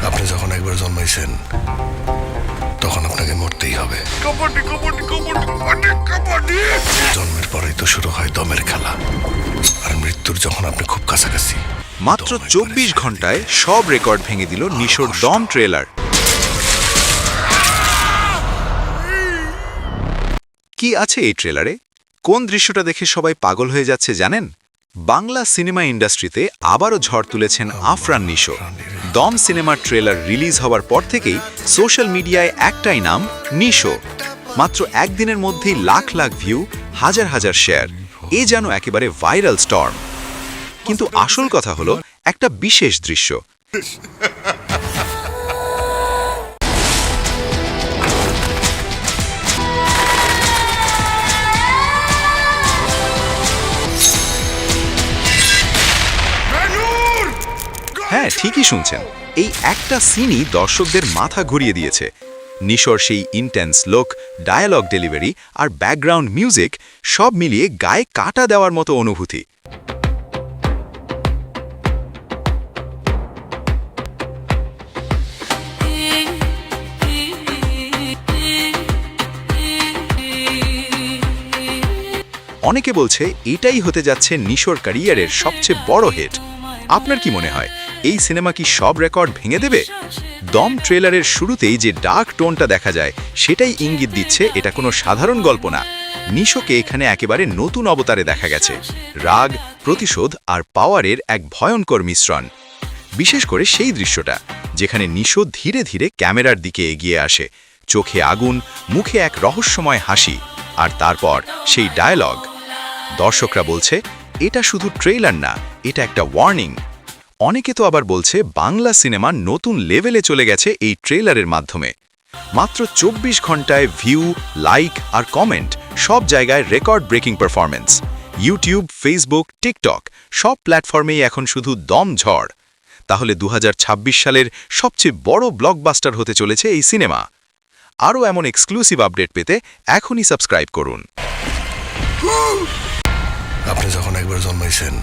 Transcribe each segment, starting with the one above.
আপনি যখন একবার জন্মাইছেন তখন আপনাকে মরতেই হবে। জন্মের পরেই তো শুরু হয় দমের খেলা, আর মৃত্যুর যখন আপনি খুব কাছাকাছি। মাত্র 24 ঘন্টায় সব রেকর্ড ভেঙে দিল নিশোর দম ট্রেলার। কি আছে এই ট্রেলারে? কোন দৃশ্যটা দেখে সবাই পাগল হয়ে যাচ্ছে জানেন? বাংলা সিনেমা ইন্ডাস্ট্রিতে আবারও ঝড় তুলেছেন আফরান নিশো। দম সিনেমার ট্রেলার রিলিজ হওয়ার পর থেকেই সোশ্যাল মিডিয়ায় একটাই নাম, নিশো। মাত্র একদিনের মধ্যেই লাখ লাখ ভিউ, হাজার হাজার শেয়ার। এ যেন একেবারে ভাইরাল স্টর্ম। কিন্তু আসল কথা হলো একটা বিশেষ দৃশ্য। হ্যাঁ, ঠিকই শুনছেন, এই একটা সিনই দর্শকদের মাথা ঘুরিয়ে দিয়েছে। নিশোর সেই ইন্টেন্স লুক, ডায়ালগ ডেলিভারি আর ব্যাকগ্রাউন্ড মিউজিক সব মিলিয়ে গায়ে কাটা দেওয়ার মতো অনুভূতি। অনেকে বলছে এটাই হতে যাচ্ছে নিশোর ক্যারিয়ারের সবচেয়ে বড় হিট। আপনার কি মনে হয়, এই সিনেমা কি সব রেকর্ড ভেঙে দেবে? দম ট্রেলারের শুরুতেই যে ডার্ক টোনটা দেখা যায় সেটাই ইঙ্গিত দিচ্ছে এটা কোনো সাধারণ গল্প না। নিশোকে এখানে একেবারে নতুন অবতারে দেখা গেছে। রাগ, প্রতিশোধ আর পাওয়ারের এক ভয়ঙ্কর মিশ্রণ। বিশেষ করে সেই দৃশ্যটা যেখানে নিশো ধীরে ধীরে ক্যামেরার দিকে এগিয়ে আসে, চোখে আগুন, মুখে এক রহস্যময় হাসি, আর তারপর সেই ডায়ালগ। দর্শকরা বলছে এটা শুধু ট্রেলার না, এটা একটা ওয়ার্নিং। অনেকে তো আবার বলছে বাংলা সিনেমা নতুন লেভেলে চলে গেছে এই ট্রেলারের মাধ্যমে। মাত্র 24 ঘন্টায় ভিউ, লাইক আর কমেন্ট সব জায়গায় record breaking performance. YouTube, Facebook, TikTok সব প্ল্যাটফর্মেই এখন শুধু দম ঝড়। তাহলে 2026 সালের সবচেয়ে বড় ব্লকবাস্টার হতে চলেছে এই সিনেমা। আরও এমন এক্সক্লুসিভ আপডেট পেতে এখনই সাবস্ক্রাইব করুন। আপনি যখন একবার জন্মাইছেন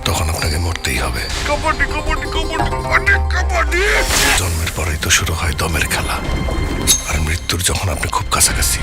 তখন আপনাকে মরতেই হবে। জন্মের পরেই তো শুরু হয় দমের খেলা, আর মৃত্যুর যখন আপনি খুব কাছাকাছি।